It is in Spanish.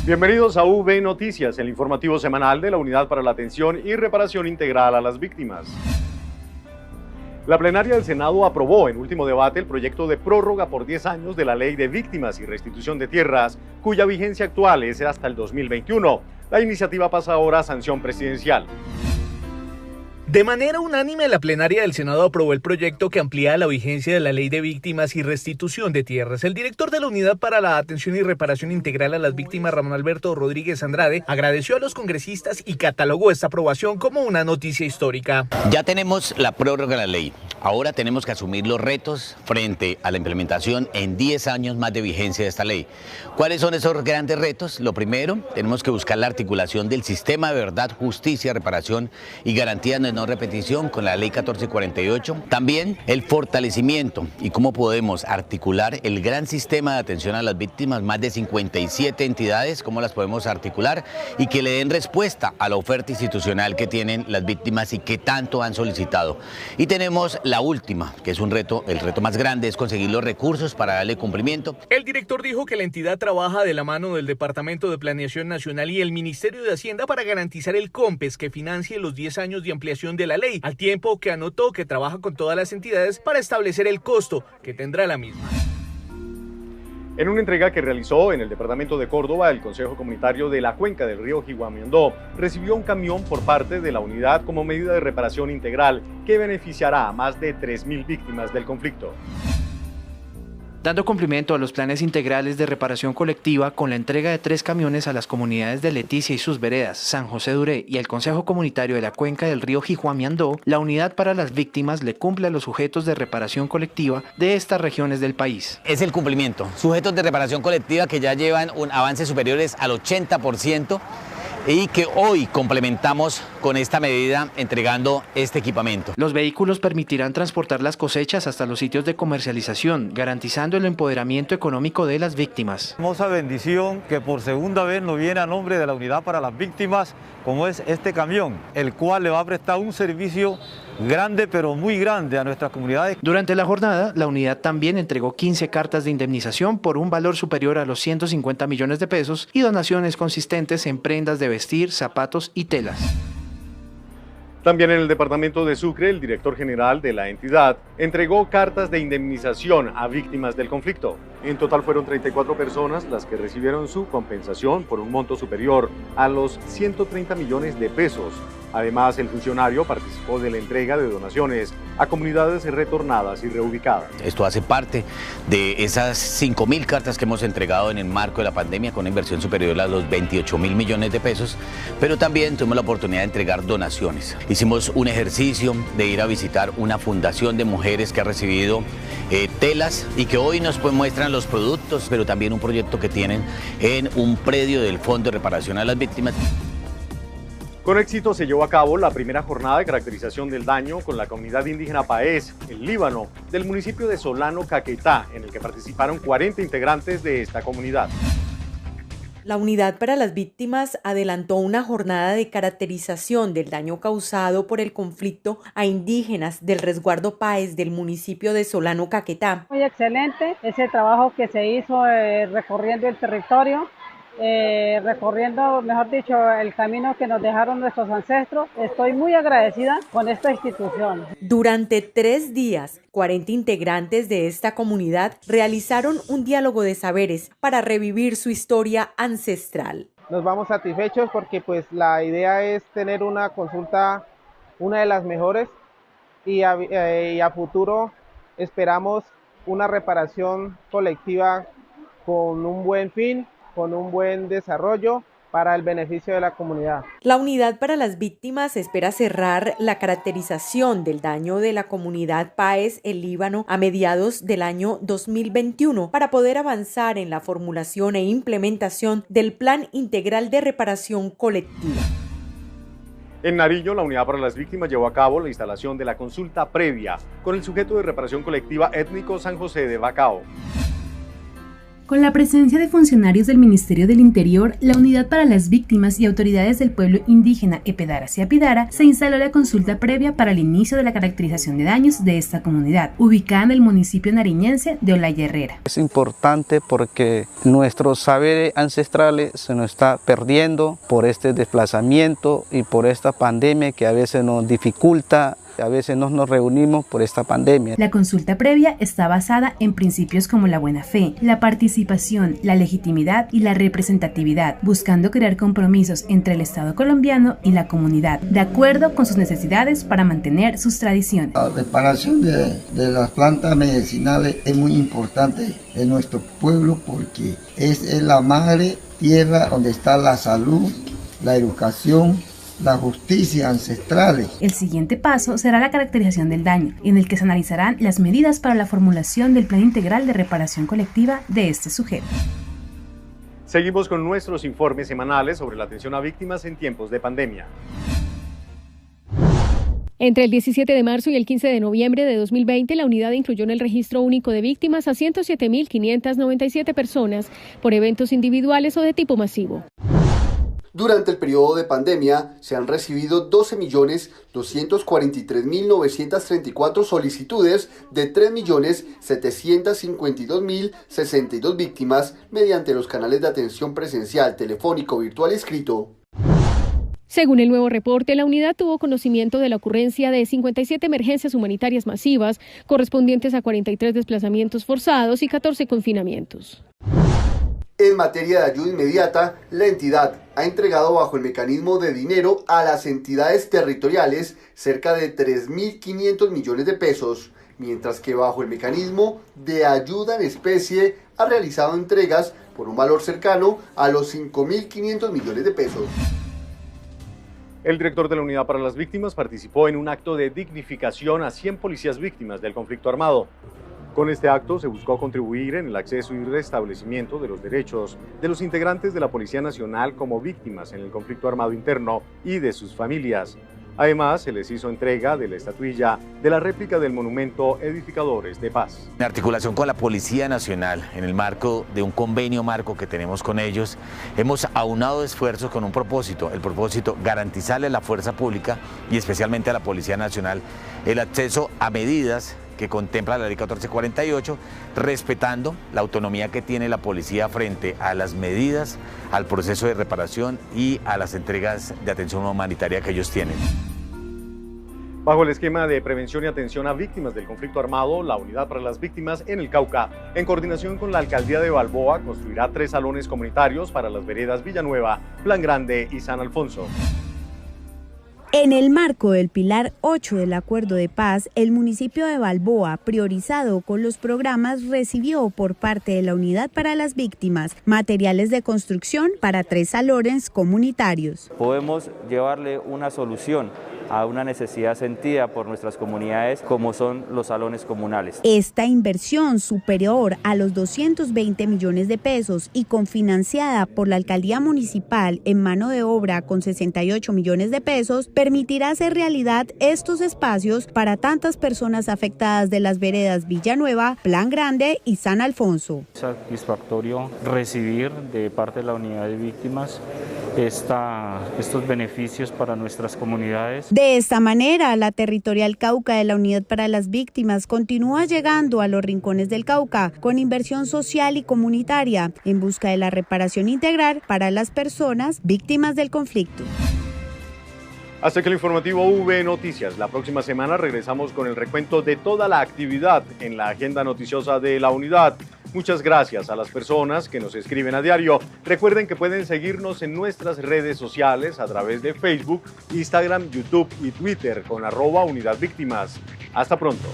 Bienvenidos a V Noticias, el informativo semanal de la Unidad para la Atención y Reparación Integral a las Víctimas. La plenaria del Senado aprobó en último debate el proyecto de prórroga por 10 años de la Ley de Víctimas y Restitución de Tierras, cuya vigencia actual es hasta el 2021. La iniciativa pasa ahora a sanción presidencial. De manera unánime, la plenaria del Senado aprobó el proyecto que amplía la vigencia de la Ley de Víctimas y Restitución de Tierras. El director de la Unidad para la Atención y Reparación Integral a las Víctimas, Ramón Alberto Rodríguez Andrade, agradeció a los congresistas y catalogó esta aprobación como una noticia histórica. Ya tenemos la prórroga de la ley. Ahora tenemos que asumir los retos frente a la implementación en 10 años más de vigencia de esta ley. ¿Cuáles son esos grandes retos? Lo primero, tenemos que buscar la articulación del sistema de verdad, justicia, reparación y garantía de no repetición con la ley 1448. También el fortalecimiento y cómo podemos articular el gran sistema de atención a las víctimas, más de 57 entidades, cómo las podemos articular y que le den respuesta a la oferta institucional que tienen las víctimas y que tanto han solicitado. Y tenemos la última, que es un reto, el reto más grande es conseguir los recursos para darle cumplimiento. El director dijo que la entidad trabaja de la mano del Departamento de Planeación Nacional y el Ministerio de Hacienda para garantizar el COMPES que financie los 10 años de ampliación de la ley, al tiempo que anotó que trabaja con todas las entidades para establecer el costo que tendrá la misma. En una entrega que realizó en el departamento de Córdoba, el Consejo Comunitario de la Cuenca del Río Jiguamiandó recibió un camión por parte de la unidad como medida de reparación integral que beneficiará a más de 3.000 víctimas del conflicto. Dando cumplimiento a los planes integrales de reparación colectiva con la entrega de 3 camiones a las comunidades de Leticia y sus veredas, San José Duré y el Consejo Comunitario de la Cuenca del Río Jiguamiandó, la Unidad para las Víctimas le cumple a los sujetos de reparación colectiva de estas regiones del país. Es el cumplimiento. Sujetos de reparación colectiva que ya llevan un avance superiores al 80%. Y que hoy complementamos con esta medida entregando este equipamiento. Los vehículos permitirán transportar las cosechas hasta los sitios de comercialización, garantizando el empoderamiento económico de las víctimas. Hermosa bendición que por segunda vez nos viene a nombre de la Unidad para las Víctimas, como es este camión, el cual le va a prestar un servicio grande, pero muy grande a nuestras comunidades. Durante la jornada, la unidad también entregó 15 cartas de indemnización por un valor superior a los 150 millones de pesos y donaciones consistentes en prendas de vestir, zapatos y telas. También en el departamento de Sucre, el director general de la entidad entregó cartas de indemnización a víctimas del conflicto. En total fueron 34 personas las que recibieron su compensación por un monto superior a los 130 millones de pesos. Además, el funcionario participó de la entrega de donaciones a comunidades retornadas y reubicadas. Esto hace parte de esas 5.000 cartas que hemos entregado en el marco de la pandemia con una inversión superior a los 28.000 millones de pesos, pero también tuvimos la oportunidad de entregar donaciones. Hicimos un ejercicio de ir a visitar una fundación de mujeres que ha recibido telas y que hoy nos muestran los productos, pero también un proyecto que tienen en un predio del Fondo de Reparación a las Víctimas. Con éxito se llevó a cabo la primera jornada de caracterización del daño con la comunidad indígena Paez, en Líbano, del municipio de Solano Caquetá, en el que participaron 40 integrantes de esta comunidad. La Unidad para las Víctimas adelantó una jornada de caracterización del daño causado por el conflicto a indígenas del resguardo Paez del municipio de Solano Caquetá. Muy excelente ese trabajo que se hizo recorriendo el territorio. Recorriendo, mejor dicho, el camino que nos dejaron nuestros ancestros. Estoy muy agradecida con esta institución. Durante 3 días, 40 integrantes de esta comunidad realizaron un diálogo de saberes para revivir su historia ancestral. Nos vamos satisfechos porque pues la idea es tener una consulta, una de las mejores, y a futuro esperamos una reparación colectiva con un buen fin, con un buen desarrollo para el beneficio de la comunidad. La Unidad para las Víctimas espera cerrar la caracterización del daño de la comunidad Paez en Líbano a mediados del año 2021 para poder avanzar en la formulación e implementación del Plan Integral de Reparación Colectiva. En Nariño, la Unidad para las Víctimas llevó a cabo la instalación de la consulta previa con el sujeto de reparación colectiva étnico San José de Bacao. Con la presencia de funcionarios del Ministerio del Interior, la Unidad para las Víctimas y autoridades del pueblo indígena Epedara Siapidara, se instaló la consulta previa para el inicio de la caracterización de daños de esta comunidad, ubicada en el municipio nariñense de Olaya Herrera. Es importante porque nuestros saberes ancestrales se nos está perdiendo por este desplazamiento y por esta pandemia que a veces nos dificulta. A veces no nos reunimos por esta pandemia. La consulta previa está basada en principios como la buena fe, la participación, la legitimidad y la representatividad, buscando crear compromisos entre el Estado colombiano y la comunidad, de acuerdo con sus necesidades para mantener sus tradiciones. La reparación de las plantas medicinales es muy importante en nuestro pueblo porque es la madre tierra donde está la salud, la educación, la justicia ancestrales. El siguiente paso será la caracterización del daño, en el que se analizarán las medidas para la formulación del plan integral de reparación colectiva de este sujeto. Seguimos con nuestros informes semanales sobre la atención a víctimas en tiempos de pandemia. Entre el 17 de marzo y el 15 de noviembre de 2020, la unidad incluyó en el registro único de víctimas a 107.597 personas por eventos individuales o de tipo masivo. Durante el periodo de pandemia se han recibido 12.243.934 solicitudes de 3.752.062 víctimas mediante los canales de atención presencial, telefónico, virtual y escrito. Según el nuevo reporte, la unidad tuvo conocimiento de la ocurrencia de 57 emergencias humanitarias masivas, correspondientes a 43 desplazamientos forzados y 14 confinamientos. En materia de ayuda inmediata, la entidad ha entregado bajo el mecanismo de dinero a las entidades territoriales cerca de 3.500 millones de pesos, mientras que bajo el mecanismo de ayuda en especie ha realizado entregas por un valor cercano a los 5.500 millones de pesos. El director de la Unidad para las Víctimas participó en un acto de dignificación a 100 policías víctimas del conflicto armado. Con este acto se buscó contribuir en el acceso y restablecimiento de los derechos de los integrantes de la Policía Nacional como víctimas en el conflicto armado interno y de sus familias. Además, se les hizo entrega de la estatuilla de la réplica del monumento Edificadores de Paz. En articulación con la Policía Nacional, en el marco de un convenio marco que tenemos con ellos, hemos aunado esfuerzos con un propósito, el propósito garantizarle a la fuerza pública y especialmente a la Policía Nacional el acceso a medidas que contempla la Ley 1448, respetando la autonomía que tiene la policía frente a las medidas, al proceso de reparación y a las entregas de atención humanitaria que ellos tienen. Bajo el esquema de prevención y atención a víctimas del conflicto armado, la Unidad para las Víctimas en el Cauca, en coordinación con la Alcaldía de Balboa, construirá 3 salones comunitarios para las veredas Villanueva, Plan Grande y San Alfonso. En el marco del Pilar 8 del Acuerdo de Paz, el municipio de Balboa, priorizado con los programas, recibió por parte de la Unidad para las Víctimas materiales de construcción para 3 salones comunitarios. Podemos llevarle una solución a una necesidad sentida por nuestras comunidades como son los salones comunales. Esta inversión superior a los 220 millones de pesos y confinanciada por la Alcaldía Municipal en mano de obra con 68 millones de pesos permitirá hacer realidad estos espacios para tantas personas afectadas de las veredas Villanueva, Plan Grande y San Alfonso. Satisfactorio recibir de parte de la Unidad de Víctimas estos beneficios para nuestras comunidades. De esta manera, la Territorial Cauca de la Unidad para las Víctimas continúa llegando a los rincones del Cauca con inversión social y comunitaria en busca de la reparación integral para las personas víctimas del conflicto. Hasta que el informativo V Noticias. La próxima semana regresamos con el recuento de toda la actividad en la agenda noticiosa de la unidad. Muchas gracias a las personas que nos escriben a diario. Recuerden que pueden seguirnos en nuestras redes sociales a través de Facebook, Instagram, YouTube y Twitter con @UnidadVíctimas. Hasta pronto.